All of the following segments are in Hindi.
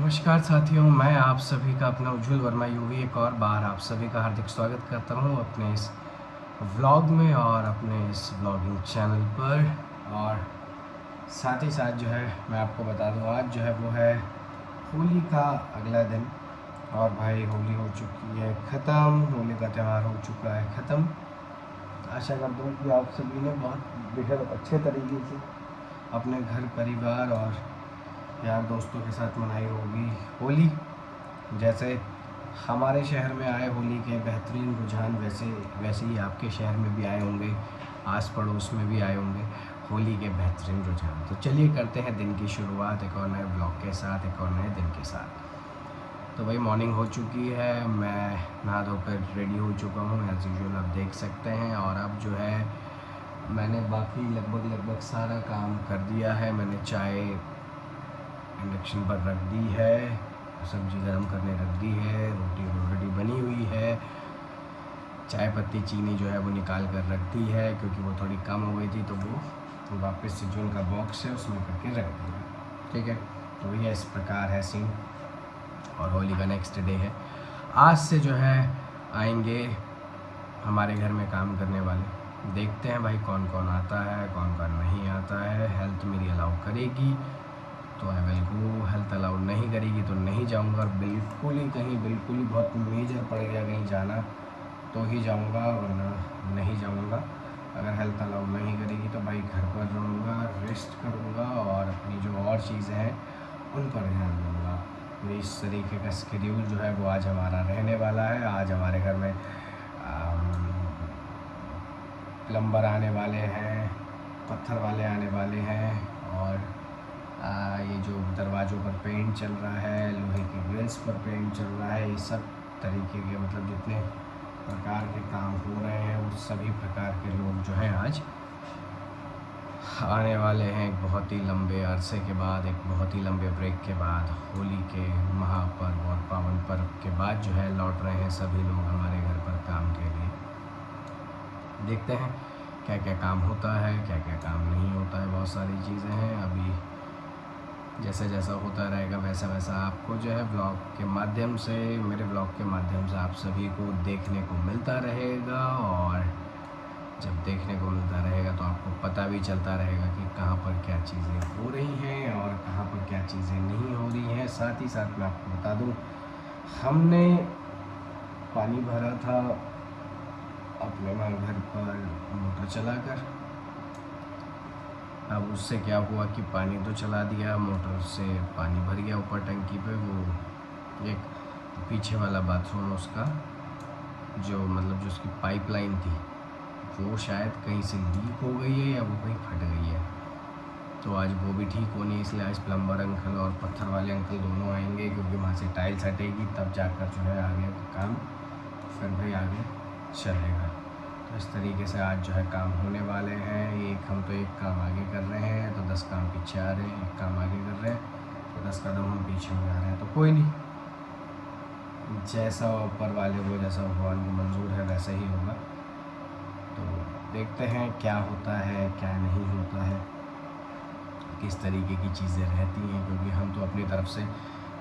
नमस्कार साथियों, मैं आप सभी का अपना उज्ज्वल वर्मा यूवी एक और बार आप सभी का हार्दिक स्वागत करता हूं अपने इस व्लॉग में और अपने इस व्लॉगिंग चैनल पर। और साथ ही साथ जो है मैं आपको बता दूं, आज जो है वो है होली का अगला दिन। और भाई होली हो चुकी है ख़त्म, होली का त्यौहार हो चुका है ख़त्म। आशा करता हूँ कि आप सभी ने बहुत बेहद अच्छे तरीके से अपने घर परिवार और यार दोस्तों के साथ मनाई होगी होली। जैसे हमारे शहर में आए होली के बेहतरीन रुझान, वैसे ही आपके शहर में भी आए होंगे, आस पड़ोस में भी आए होंगे होली के बेहतरीन रुझान। तो चलिए करते हैं दिन की शुरुआत एक और नए ब्लॉग के साथ, एक और नए दिन के साथ। तो भाई मॉर्निंग हो चुकी है, मैं नहा धोकर रेडी हो चुका हूँ एज़ यूजुअल, आप देख सकते हैं। और अब जो है मैंने बाकी लगभग सारा काम कर दिया है। मैंने चाय इंडक्शन पर रख दी है, सब्ज़ी गर्म करने रख दी है, रोटी ऑलरेडी बनी हुई है, चाय पत्ती चीनी जो है वो निकाल कर रख दी है क्योंकि वो थोड़ी कम हो गई थी, तो वो वापस से जो उनका बॉक्स है उसमें करके रख दिया। ठीक है, तो ये इस प्रकार है सीन। और होली का नेक्स्ट डे है। आज से जो है आएंगे हमारे घर में काम करने वाले। देखते हैं भाई कौन कौन आता है, कौन कौन नहीं आता है। हेल्थ मेरी अलाउ करेगी तो I will go, health allow नहीं करेगी तो नहीं जाऊंगा। और बिल्कुल ही बहुत मेजर पड़ गया कहीं जाना तो ही जाऊंगा, वरना नहीं जाऊंगा। अगर हेल्थ अलाउ नहीं करेगी तो भाई घर पर रहूँगा, रेस्ट करूँगा और अपनी जो और चीज़ें हैं उन पर ध्यान दूँगा। तो इस तरीके का शेड्यूल जो है वो आज हमारा रहने वाला है। आज हमारे घर में प्लम्बर आने वाले हैं, पत्थर वाले आने वाले हैं, और ये जो दरवाज़ों पर पेंट चल रहा है, लोहे की ग्रिल्स पर पेंट चल रहा है, ये सब तरीके के मतलब जितने प्रकार के काम हो रहे हैं वो सभी प्रकार के लोग जो हैं आज आने वाले हैं। एक बहुत ही लंबे अरसे के बाद, एक बहुत ही लंबे ब्रेक के बाद, होली के महापर्व और पावन पर्व के बाद जो है लौट रहे हैं सभी लोग हमारे घर पर काम के लिए। देखते हैं क्या क्या काम होता है, क्या क्या काम नहीं होता है। बहुत सारी चीज़ें हैं, अभी जैसा जैसा होता रहेगा वैसा वैसा आपको जो है ब्लॉग के माध्यम से, मेरे ब्लॉग के माध्यम से आप सभी को देखने को मिलता रहेगा। और जब देखने को मिलता रहेगा तो आपको पता भी चलता रहेगा कि कहाँ पर क्या चीज़ें हो रही हैं और कहाँ पर क्या चीज़ें नहीं हो रही हैं। साथ ही साथ मैं आपको बता दूँ, हमने पानी भरा था अपने घर पर मोटर चलाकर। अब उससे क्या हुआ कि पानी तो चला दिया, मोटर से पानी भर गया ऊपर टंकी पे। वो एक पीछे वाला बाथरूम, उसका जो मतलब जो उसकी पाइपलाइन थी वो शायद कहीं से लीक हो गई है या वो कहीं फट गई है। तो आज वो भी ठीक होनी है, इसलिए आज प्लम्बर अंकल और पत्थर वाले अंकल दोनों आएंगे, क्योंकि वहाँ से टाइल्स हटेगी तब जाकर जो है आगे काम फिर भी आगे चलेगा। तो इस तरीके से आज जो है काम होने वाले हैं। हम तो एक काम आगे कर रहे हैं तो 10 काम पीछे आ रहे हैं, एक काम आगे कर रहे हैं तो 10 कदम हम पीछे हो जा रहे हैं। तो कोई नहीं, जैसा ऊपर वाले को, जैसा भगवान को मंजूर है वैसा ही होगा। तो देखते हैं क्या होता है क्या नहीं होता है, किस तरीके की चीज़ें रहती हैं, क्योंकि हम तो अपनी तरफ से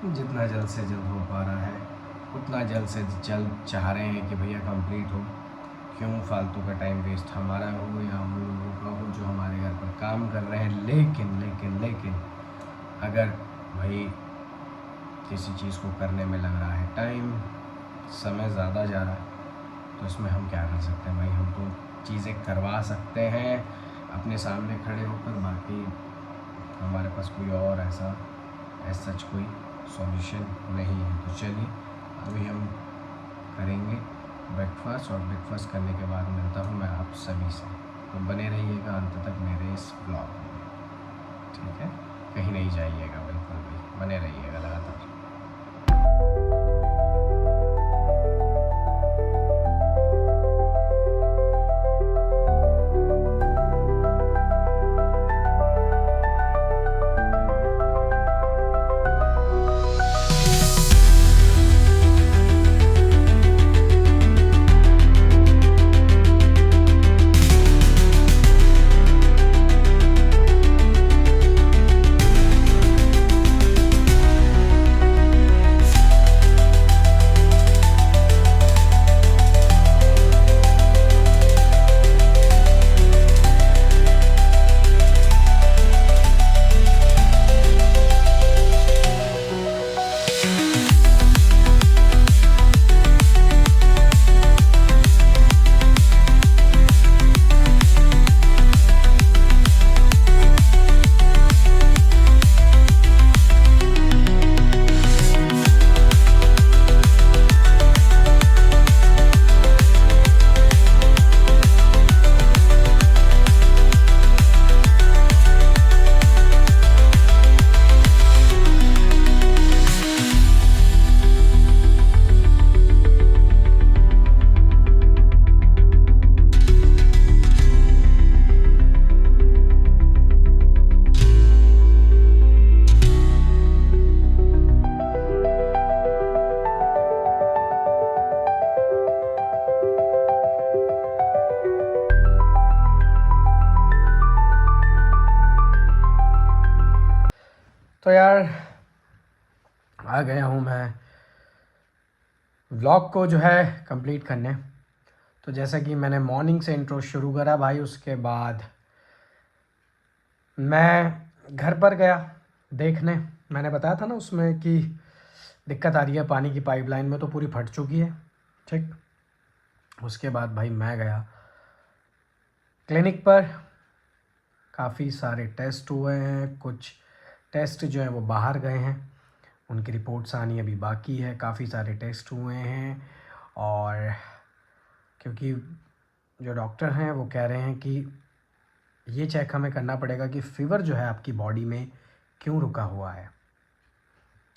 जितना जल्द से जल्द हो पा रहा है उतना जल्द से जल्द चाह रहे हैं कि भैया कंप्लीट हो। क्यों फालतू का टाइम वेस्ट हमारा हो या हम लोगों का हो जो हमारे घर पर काम कर रहे हैं। लेकिन अगर भाई किसी चीज़ को करने में लग रहा है टाइम, समय ज़्यादा जा रहा है, तो इसमें हम क्या कर सकते हैं भाई। हम तो चीज़ें करवा सकते हैं अपने सामने खड़े होकर, बाकी हमारे पास कोई और ऐसा सच कोई सॉल्यूशन नहीं है। तो चलिए अभी हम करेंगे ब्रेकफास्ट, और ब्रेकफास्ट करने के बाद मिलता हूँ मैं आप सभी से। तो बने रहिएगा अंत तक मेरे इस ब्लॉग में, ठीक है? कहीं नहीं जाइएगा, बिल्कुल भी बने रहिएगा लगातार। तो यार आ गया हूँ मैं व्लॉग को जो है कंप्लीट करने। तो जैसा कि मैंने मॉर्निंग से इंट्रो शुरू करा भाई, उसके बाद मैं घर पर गया देखने। मैंने बताया था ना उसमें कि दिक्कत आ रही है पानी की पाइपलाइन में, तो पूरी फट चुकी है। ठीक, उसके बाद भाई मैं गया क्लिनिक पर। काफ़ी सारे टेस्ट हुए हैं, कुछ टेस्ट जो है वो बाहर गए हैं, उनकी रिपोर्ट्स आनी अभी बाकी है। काफ़ी सारे टेस्ट हुए हैं और क्योंकि जो डॉक्टर हैं वो कह रहे हैं कि ये चेक हमें करना पड़ेगा कि फ़ीवर जो है आपकी बॉडी में क्यों रुका हुआ है।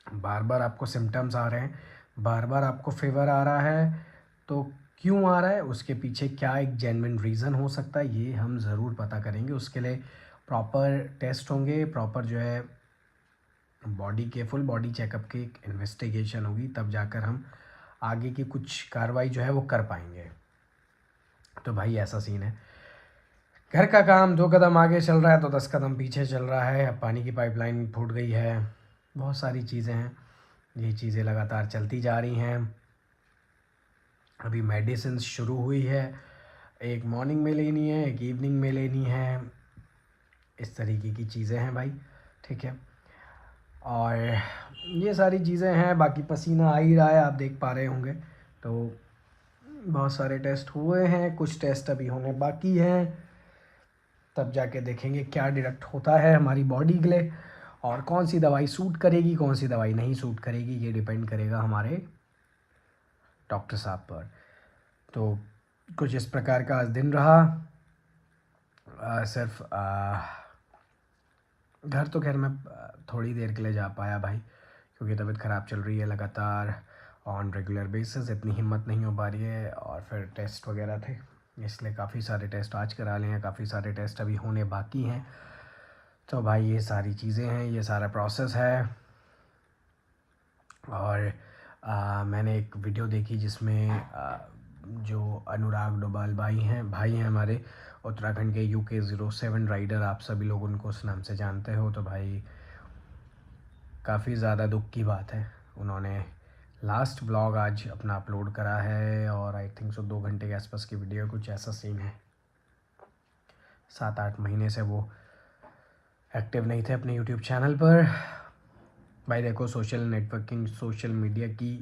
बार बार आपको सिम्टम्स आ रहे हैं, बार बार आपको फ़ीवर आ रहा है, तो क्यों आ रहा है, उसके पीछे क्या एक जेन्युइन रीज़न हो सकता है, ये हम ज़रूर पता करेंगे। उसके लिए प्रॉपर टेस्ट होंगे, प्रॉपर जो है बॉडी के फुल बॉडी चेकअप की एक इन्वेस्टिगेशन होगी, तब जाकर हम आगे की कुछ कार्रवाई जो है वो कर पाएंगे। तो भाई ऐसा सीन है, घर का काम 2 कदम आगे चल रहा है तो 10 कदम पीछे चल रहा है। अब पानी की पाइपलाइन फूट गई है, बहुत सारी चीज़ें हैं, ये चीज़ें लगातार चलती जा रही हैं। अभी मेडिसिन शुरू हुई है, एक मॉर्निंग में लेनी है, एक इवनिंग में लेनी है, इस तरीके की चीज़ें हैं भाई। ठीक है, और ये सारी चीज़ें हैं। बाकी पसीना आ ही रहा है, आप देख पा रहे होंगे। तो बहुत सारे टेस्ट हुए हैं, कुछ टेस्ट अभी होने बाकी हैं, तब जाके देखेंगे क्या डिडक्ट होता है हमारी बॉडी के लिए और कौन सी दवाई सूट करेगी, कौन सी दवाई नहीं सूट करेगी, ये डिपेंड करेगा हमारे डॉक्टर साहब पर। तो कुछ इस प्रकार का आज दिन रहा। सिर्फ घर तो खैर मैं थोड़ी देर के लिए जा पाया भाई, क्योंकि तबीयत ख़राब चल रही है लगातार ऑन रेगुलर बेसिस, इतनी हिम्मत नहीं हो पा रही है। और फिर टेस्ट वगैरह थे, इसलिए काफ़ी सारे टेस्ट आज करा लिए हैं, काफ़ी सारे टेस्ट अभी होने बाकी हैं। तो भाई ये सारी चीज़ें हैं, ये सारा प्रोसेस है। और मैंने एक वीडियो देखी जिसमें जो अनुराग डोभाल भाई हैं हमारे, उत्तराखंड के UK07 राइडर, आप सभी लोग उनको उस नाम से जानते हो। तो भाई काफ़ी ज़्यादा दुख की बात है, उन्होंने लास्ट व्लॉग आज अपना अपलोड करा है और आई थिंक सो 2 घंटे के आसपास की वीडियो, कुछ ऐसा सीन है। 7-8 महीने से वो एक्टिव नहीं थे अपने यूट्यूब चैनल पर। भाई देखो, सोशल नेटवर्किंग, सोशल मीडिया की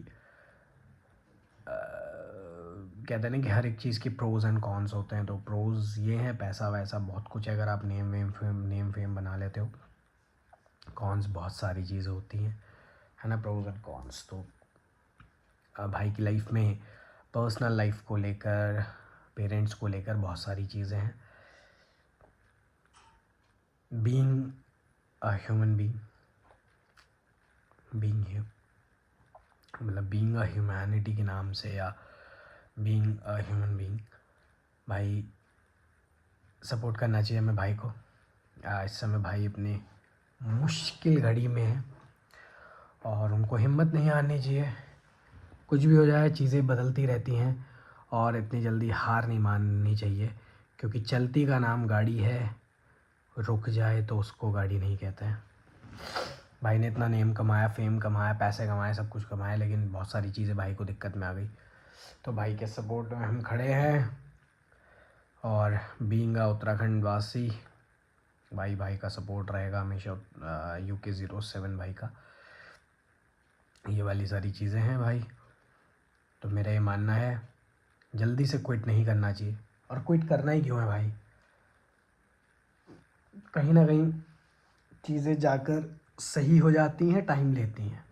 कहते हैं ना कि हर एक चीज़ की प्रोज़ एंड कॉन्स होते हैं। तो प्रोज़ ये हैं, पैसा वैसा बहुत कुछ है, अगर आप नेम फेम बना लेते हो। कॉन्स बहुत सारी चीज़ें होती हैं, है ना, प्रोज़ एंड कॉन्स। तो भाई की लाइफ में पर्सनल लाइफ को लेकर, पेरेंट्स को लेकर बहुत सारी चीज़ें हैं। बीइंग अ ह्यूमन बीइंग मतलब बीइंग अ ह्यूमैनिटी के नाम से, या बीइंग अ ह्यूमन बीइंग, भाई सपोर्ट करना चाहिए हमें भाई को। इस समय भाई अपने मुश्किल घड़ी में है और उनको हिम्मत नहीं हारनी चाहिए। कुछ भी हो जाए, चीज़ें बदलती रहती हैं और इतनी जल्दी हार नहीं माननी चाहिए, क्योंकि चलती का नाम गाड़ी है, रुक जाए तो उसको गाड़ी नहीं कहते हैं। भाई ने इतना नेम कमाया, फेम कमाया, पैसे कमाए, सब कुछ कमाया, लेकिन बहुत सारी चीज़ें भाई को दिक्कत में आ गई। तो भाई के सपोर्ट में हम खड़े हैं और बीइंग अ उत्तराखंड वासी, भाई का सपोर्ट रहेगा हमेशा। UK07 भाई का, ये वाली सारी चीज़ें हैं भाई। तो मेरा ये मानना है, जल्दी से क्विट नहीं करना चाहिए। और क्विट करना ही क्यों है भाई, कहीं ना कहीं चीज़ें जाकर सही हो जाती हैं, टाइम लेती हैं।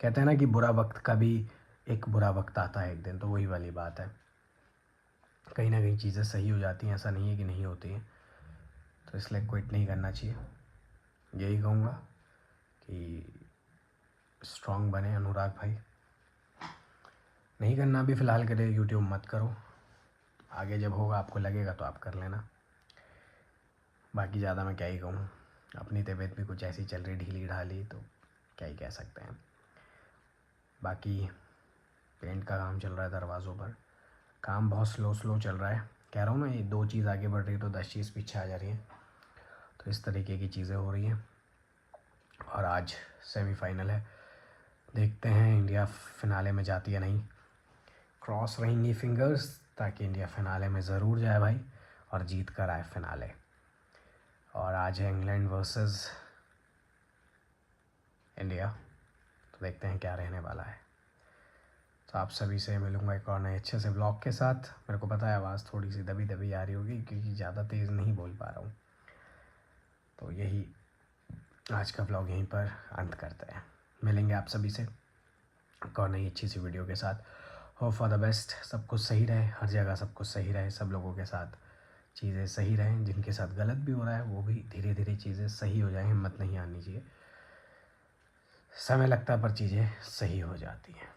कहते हैं ना कि बुरा वक्त का भी एक बुरा वक्त आता है एक दिन, तो वही वाली बात है। कहीं ना कहीं चीज़ें सही हो जाती हैं, ऐसा नहीं है कि नहीं होती हैं। तो इसलिए क्विट नहीं करना चाहिए, यही कहूँगा कि स्ट्रॉन्ग बने अनुराग भाई। नहीं करना भी फ़िलहाल के लिए यूट्यूब मत करो, आगे जब होगा आपको लगेगा तो आप कर लेना। बाकी ज़्यादा मैं क्या ही कहूँ, अपनी तबीयत भी कुछ ऐसी चल रही ढीली ढाली, तो क्या ही कह सकते हैं। बाकी पेंट का काम चल रहा है दरवाज़ों पर, काम बहुत स्लो चल रहा है। कह रहा हूँ ना, ये 2 चीज़ आगे बढ़ रही है तो 10 चीज़ पीछे आ जा रही है। तो इस तरीके की चीज़ें हो रही हैं। और आज सेमीफाइनल है। देखते हैं इंडिया फिनाले में जाती है नहीं। क्रॉस रहेंगी फिंगर्स ताकि इंडिया फिनाले में ज़रूर जाए भाई और जीत कर आए फिनाले। और आज है इंग्लैंड वर्सेस इंडिया, तो देखते हैं क्या रहने वाला है। तो आप सभी से मिलूँगा एक और नए अच्छे से ब्लॉग के साथ। मेरे को पता है आवाज़ थोड़ी सी दबी दबी आ रही होगी क्योंकि ज़्यादा तेज़ नहीं बोल पा रहा हूँ। तो यही आज का ब्लॉग यहीं पर अंत करते हैं। मिलेंगे आप सभी से एक और नई अच्छी सी वीडियो के साथ। होप फॉर द बेस्ट, सब कुछ सही रहे, हर जगह सब कुछ सही रहे, सब लोगों के साथ चीज़ें सही रहें। जिनके साथ गलत भी हो रहा है वो भी धीरे धीरे चीज़ें सही हो जाएं। हिम्मत नहीं हारनी चाहिए, समय लगता है पर चीज़ें सही हो जाती हैं।